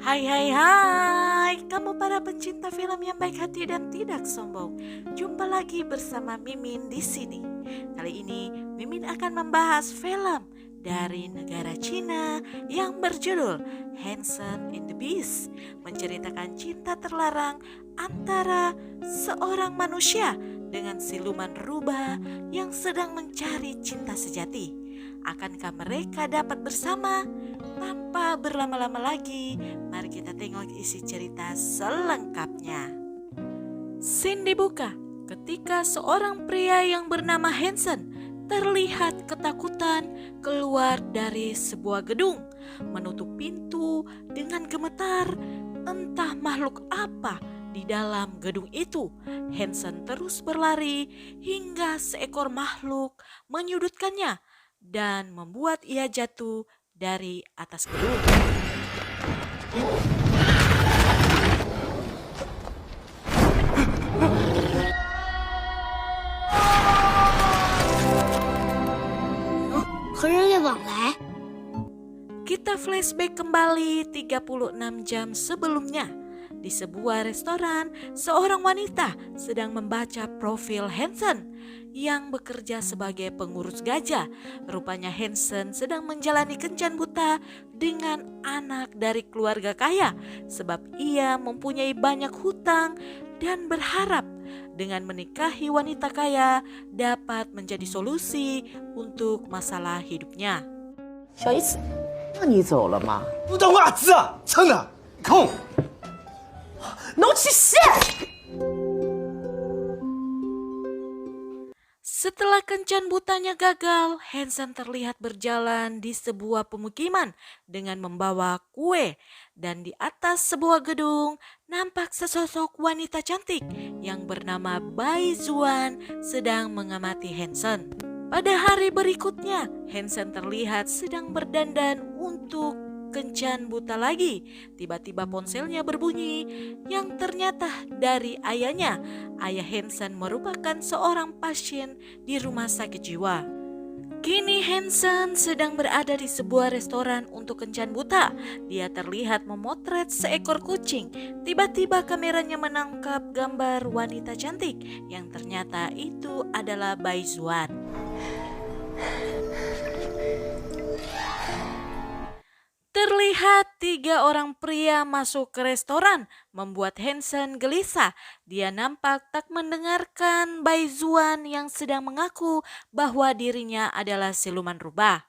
Hai hai hai, kamu para pencinta film yang baik hati dan tidak sombong. Jumpa lagi bersama Mimin di sini. Kali ini Mimin akan membahas film dari negara Cina yang berjudul Hansen and the Beast, menceritakan cinta terlarang antara seorang manusia dengan siluman rubah yang sedang mencari cinta sejati. Akankah mereka dapat bersama? Tanpa berlama-lama lagi, mari kita tengok isi cerita selengkapnya. Scene dibuka ketika seorang pria yang bernama Hansen terlihat ketakutan keluar dari sebuah gedung, menutup pintu dengan gemetar. Entah makhluk apa di dalam gedung itu. Hansen terus berlari hingga seekor makhluk menyudutkannya dan membuat ia jatuh dari atas gedung. Kita flashback kembali 36 jam sebelumnya. Di sebuah restoran, seorang wanita sedang membaca profil Hansen yang bekerja sebagai pengurus gajah. Rupanya Hansen sedang menjalani kencan buta dengan anak dari keluarga kaya sebab ia mempunyai banyak hutang dan berharap dengan menikahi wanita kaya dapat menjadi solusi untuk masalah hidupnya. 小姨子，那你走了吗？不当话子啊，撑的空。 No shit! Setelah kencan butanya gagal, Hansen terlihat berjalan di sebuah pemukiman dengan membawa kue. Dan di atas sebuah gedung nampak sesosok wanita cantik yang bernama Bai Zuan sedang mengamati Hansen. Pada hari berikutnya, Hansen terlihat sedang berdandan untuk kencan buta lagi. Tiba-tiba ponselnya berbunyi yang ternyata dari ayahnya. Ayah Hansen merupakan seorang pasien di rumah sakit jiwa. Kini Hansen sedang berada di sebuah restoran untuk kencan buta. Dia terlihat memotret seekor kucing. Tiba-tiba kameranya menangkap gambar wanita cantik yang ternyata itu adalah Bai Zuan. Terlihat 3 orang pria masuk ke restoran, membuat Hansen gelisah. Dia nampak tak mendengarkan Bai Zuan yang sedang mengaku bahwa dirinya adalah siluman rubah.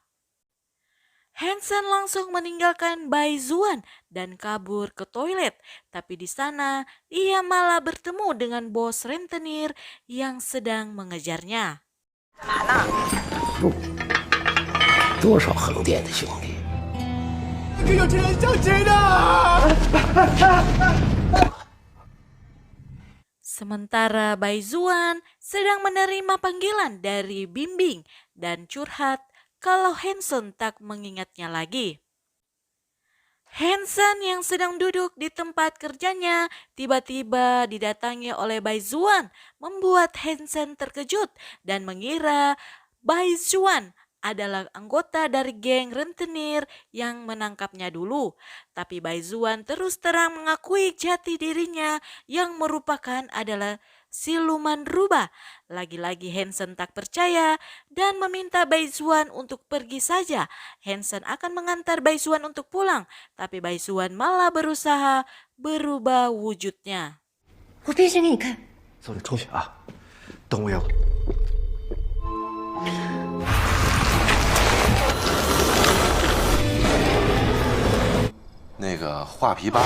Hansen langsung meninggalkan Bai Zuan dan kabur ke toilet. Tapi di sana ia malah bertemu dengan bos rentenir yang sedang mengejarnya. 多少横店的兄弟，这有钱人挣钱的。 Sementara Bai Zuan sedang menerima panggilan dari Bimbing dan curhat kalau Hansen tak mengingatnya lagi. Hansen yang sedang duduk di tempat kerjanya tiba-tiba didatangi oleh Bai Zuan, membuat Hansen terkejut dan mengira Bai Zuan adalah anggota dari geng rentenir yang menangkapnya dulu. Tapi Bai Zuan terus terang mengakui jati dirinya yang merupakan adalah siluman rubah. Lagi-lagi Hansen tak percaya dan meminta Bai Zuan untuk pergi saja. Hansen akan mengantar Bai Zuan untuk pulang, tapi Bai Zuan malah berusaha berubah wujudnya. 我变身给你看。走，你出去啊，等我一会儿。 那个画皮巴，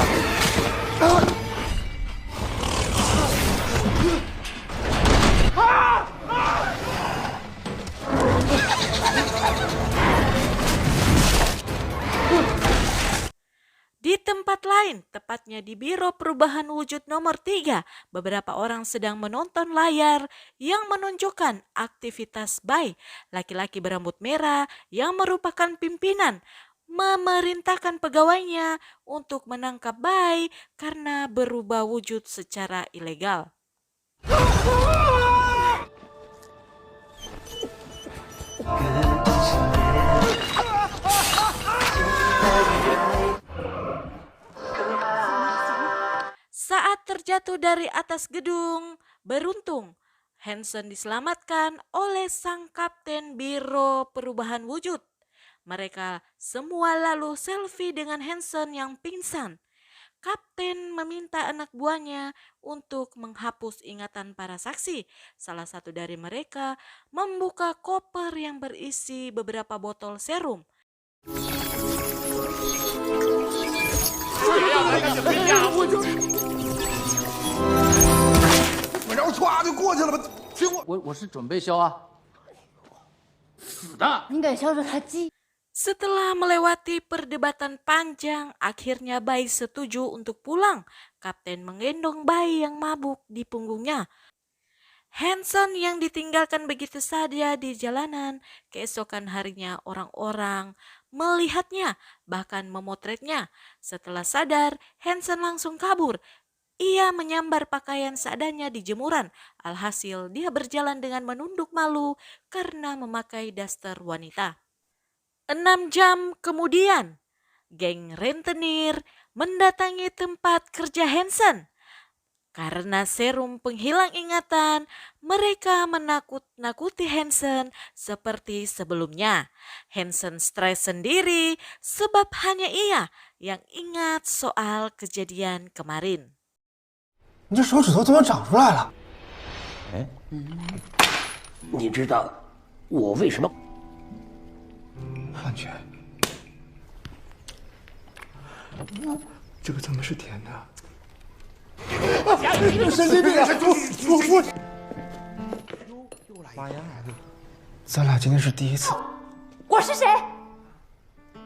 Di tempat lain, tepatnya di Biro Perubahan Wujud nomor 3, beberapa orang sedang menonton layar yang menunjukkan aktivitas Bai, laki-laki berambut merah yang merupakan pimpinan, memerintahkan pegawainya untuk menangkap Bai karena berubah wujud secara ilegal. terjatuh dari atas gedung, beruntung Hansen diselamatkan oleh sang kapten Biro Perubahan Wujud. Mereka semua lalu selfie dengan Hansen yang pingsan. Kapten meminta anak buahnya untuk menghapus ingatan para saksi. Salah satu dari mereka membuka koper yang berisi beberapa botol serum. 然后歘就过去了吧？听我，我是准备削啊，死的。你敢削着他鸡？ Setelah melewati perdebatan panjang, akhirnya Bai setuju untuk pulang. Kapten menggendong Bai yang mabuk di punggungnya. Hansen yang ditinggalkan begitu saja di jalanan. Keesokan harinya orang-orang melihatnya, bahkan memotretnya. Setelah sadar, Hansen langsung kabur. Ia menyambar pakaian seadanya di jemuran. Alhasil dia berjalan dengan menunduk malu karena memakai daster wanita. 6 jam kemudian, geng rentenir mendatangi tempat kerja Hansen. Karena serum penghilang ingatan, mereka menakut-nakuti Hansen seperti sebelumnya. Hansen stres sendiri sebab hanya ia yang ingat soal kejadian kemarin. 你这手指头怎么长出来了？你知道我为什么？ 感觉，这个怎么是甜的？神经病啊！出！咱俩今天是第一次。我是谁？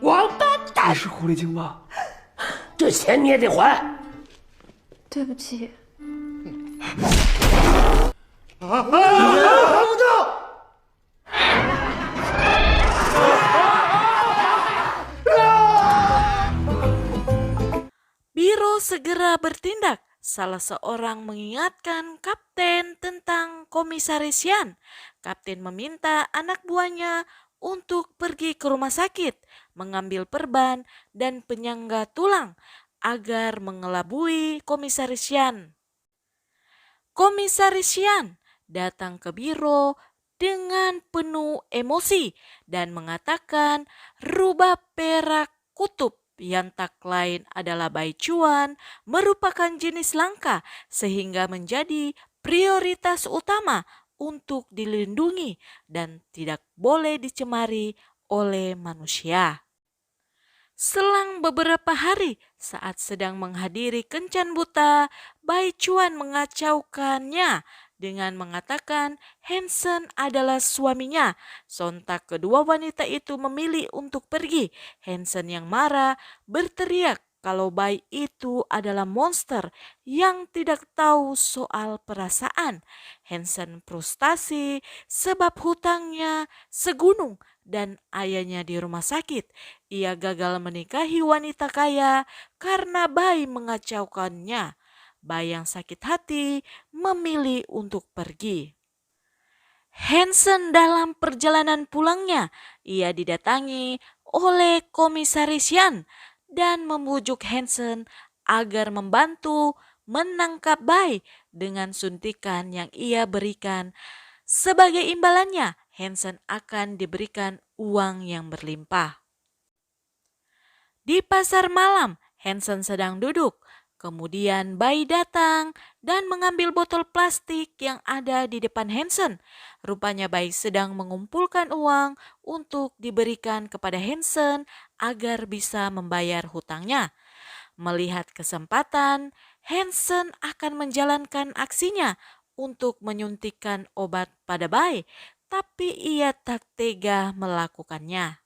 王八蛋！你是狐狸精吗？这钱你也得还。对不起。 Biro segera bertindak. Salah seorang mengingatkan kapten tentang komisaris Yan. Kapten meminta anak buahnya untuk pergi ke rumah sakit, mengambil perban dan penyangga tulang agar mengelabui komisaris Yan. Komisaris Yan datang ke biro dengan penuh emosi dan mengatakan rubah perak kutub yang tak lain adalah Bai Chuan merupakan jenis langka sehingga menjadi prioritas utama untuk dilindungi dan tidak boleh dicemari oleh manusia. Selang beberapa hari saat sedang menghadiri kencan buta, Bai Chuan mengacaukannya dengan mengatakan Hansen adalah suaminya. Sontak kedua wanita itu memilih untuk pergi. Hansen yang marah berteriak kalau Bai itu adalah monster yang tidak tahu soal perasaan. Hansen frustasi sebab hutangnya segunung dan ayahnya di rumah sakit. Ia gagal menikahi wanita kaya karena Bai mengacaukannya. Bai yang sakit hati memilih untuk pergi. Hansen dalam perjalanan pulangnya, ia didatangi oleh komisaris Yan dan membujuk Hansen agar membantu menangkap Bai dengan suntikan yang ia berikan. Sebagai imbalannya, Hansen akan diberikan uang yang berlimpah. Di pasar malam, Hansen sedang duduk. Kemudian Bai datang dan mengambil botol plastik yang ada di depan Hansen. Rupanya Bai sedang mengumpulkan uang untuk diberikan kepada Hansen agar bisa membayar hutangnya. Melihat kesempatan, Hansen akan menjalankan aksinya untuk menyuntikkan obat pada Bai, tapi ia tak tega melakukannya.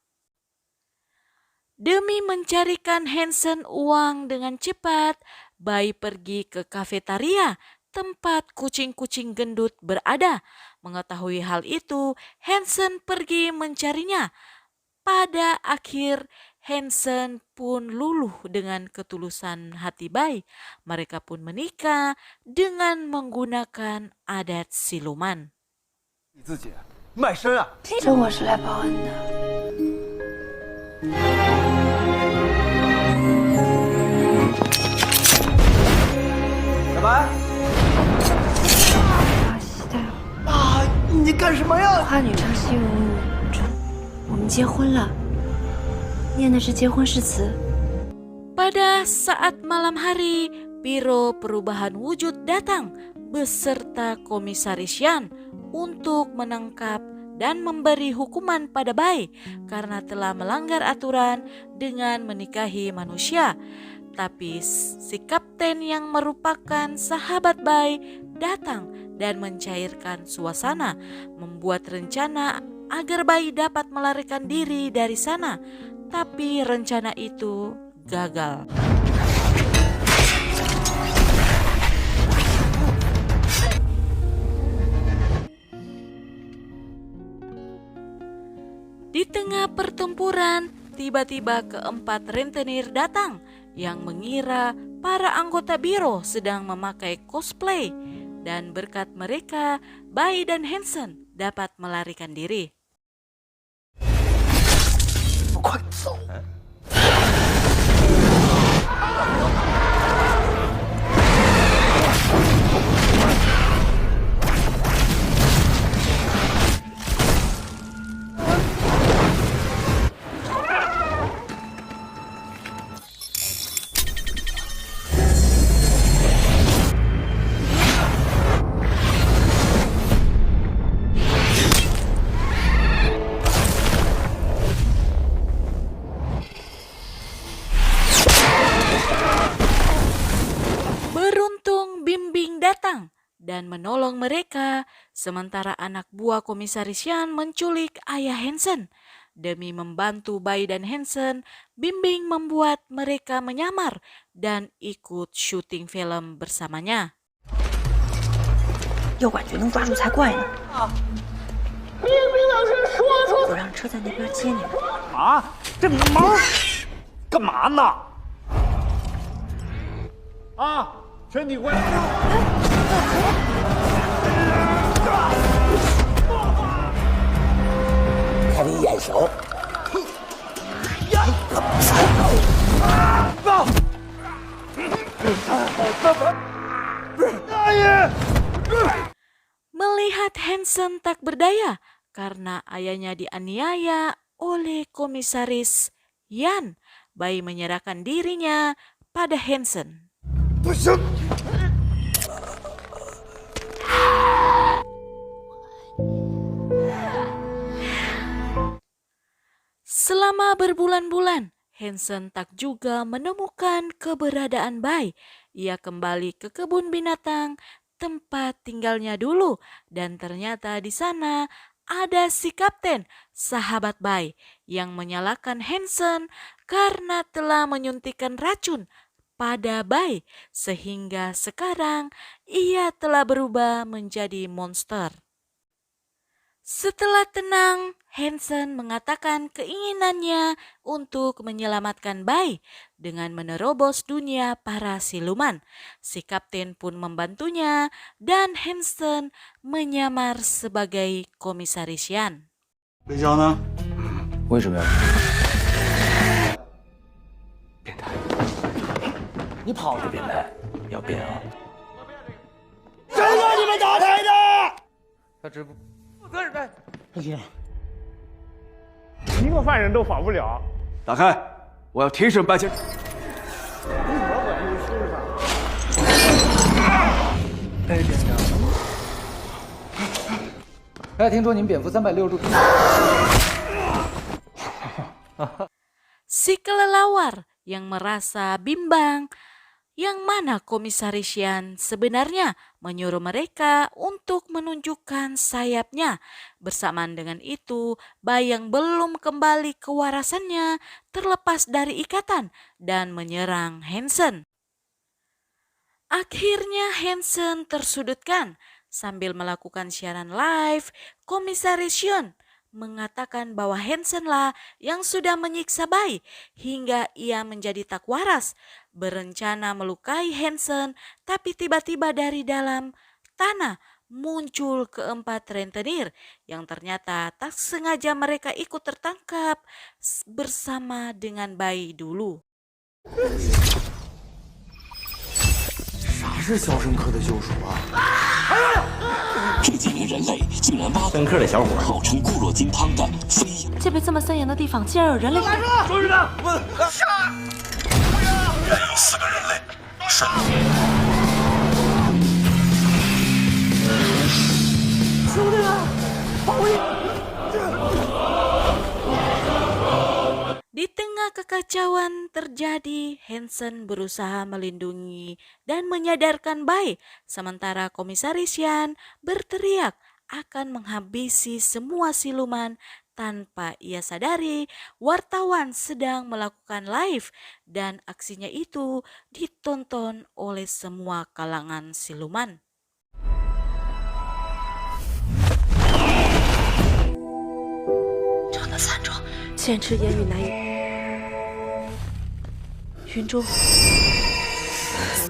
Demi mencarikan Hansen uang dengan cepat, Bai pergi ke kafetaria tempat kucing-kucing gendut berada. Mengetahui hal itu, Hansen pergi mencarinya. Pada akhir, Hansen pun luluh dengan ketulusan hati Bai. Mereka pun menikah dengan menggunakan adat siluman. 你自己卖身啊！这我是来报恩的。 小白，花女唱西咏舞，我们结婚了，念的是结婚誓词。 Pada saat malam hari, Biro Perubahan Wujud datang beserta Komisaris Yan untuk menangkap dan memberi hukuman pada Bai karena telah melanggar aturan dengan menikahi manusia. Tapi si kapten yang merupakan sahabat Bai datang dan mencairkan suasana, membuat rencana agar Bai dapat melarikan diri dari sana. Tapi rencana itu gagal. Di tengah pertempuran, tiba-tiba keempat rentenir datang yang mengira para anggota biro sedang memakai cosplay, dan berkat mereka, Bai dan Hansen dapat melarikan diri. 快走！ Beruntung Bimbing datang dan menolong mereka, sementara anak buah Komisaris Yan menculik ayah Hansen. Demi membantu Bai dan Hansen, Bimbing membuat mereka menyamar dan ikut syuting film bersamanya. 要感觉能抓住才怪呢！明明老师说我让车在那边接你们。啊，这毛干嘛呢？啊，全体过来！ 看你眼熟。 Melihat Hansen tak berdaya karena ayahnya dianiaya oleh Komisaris Yan, Bai menyerahkan dirinya pada Hansen. 不行！ Selama berbulan-bulan, Hansen tak juga menemukan keberadaan Bai. Ia kembali ke kebun binatang tempat tinggalnya dulu, dan ternyata di sana ada si kapten, sahabat Bai, yang menyalahkan Hansen karena telah menyuntikkan racun pada Bai, sehingga sekarang ia telah berubah menjadi monster. Setelah tenang, Hansen mengatakan keinginannya untuk menyelamatkan Bai dengan menerobos dunia para siluman. Si kapten pun membantunya dan Hansen menyamar sebagai Komisaris Yan. 北郊呢？为什么呀？变态！你跑就变态，要变啊！谁让你们打台的？他直播。 潘先生，一个犯人都跑不了。打开，我要提审白先生。哎，店长。哎，听说您蝙蝠360度。 Si kelelawar yang merasa bimbang, yang mana Komisaris Yan sebenarnya menyuruh mereka untuk menunjukkan sayapnya. Bersamaan dengan itu, Bai yang belum kembali kewarasannya terlepas dari ikatan dan menyerang Hansen. Akhirnya Hansen tersudutkan. Sambil melakukan siaran live, Komisaris Yan mengatakan bahwa Hansenlah yang sudah menyiksa Bai hingga ia menjadi tak waras, berencana melukai Hansen, tapi tiba-tiba dari dalam tanah muncul keempat rentenir yang ternyata tak sengaja mereka ikut tertangkap bersama dengan Bai dulu. 啥是肖申克的救赎啊？这几名人类竟然挖深刻的小伙，号称固若金汤的飞扬。这边这么森严的地方，竟然有人类！说什么？原有4个人类，Di tengah kekacauan terjadi, Hansen berusaha melindungi dan menyadarkan Bai, sementara Komisaris Yan berteriak akan menghabisi semua siluman. Tanpa ia sadari, wartawan sedang melakukan live dan aksinya itu ditonton oleh semua kalangan siluman. 现实言语难以。云中有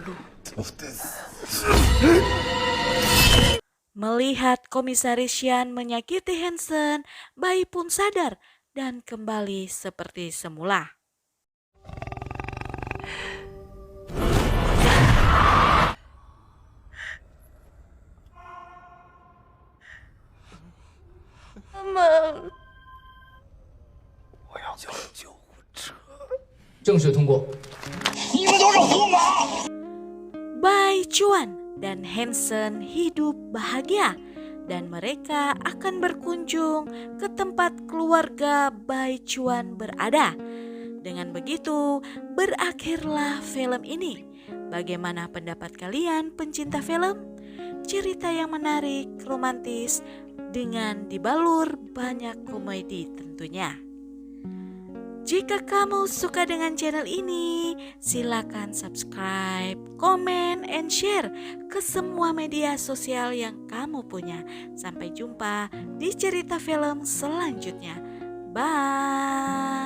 路。 Melihat Komisaris Yan menyakiti Hansen, Bai pun sadar dan kembali seperti semula. Mama. 我要叫救护车。正式通过。你们都是胡马！ Bai Chuan dan Hansen hidup bahagia dan mereka akan berkunjung ke tempat keluarga Bai Chuan berada. Dengan begitu, berakhirlah film ini. Bagaimana pendapat kalian pencinta film? Cerita yang menarik, romantis, dengan dibalur banyak komedi tentunya. Jika kamu suka dengan channel ini, silakan subscribe, komen, and share ke semua media sosial yang kamu punya. Sampai jumpa di cerita film selanjutnya. Bye.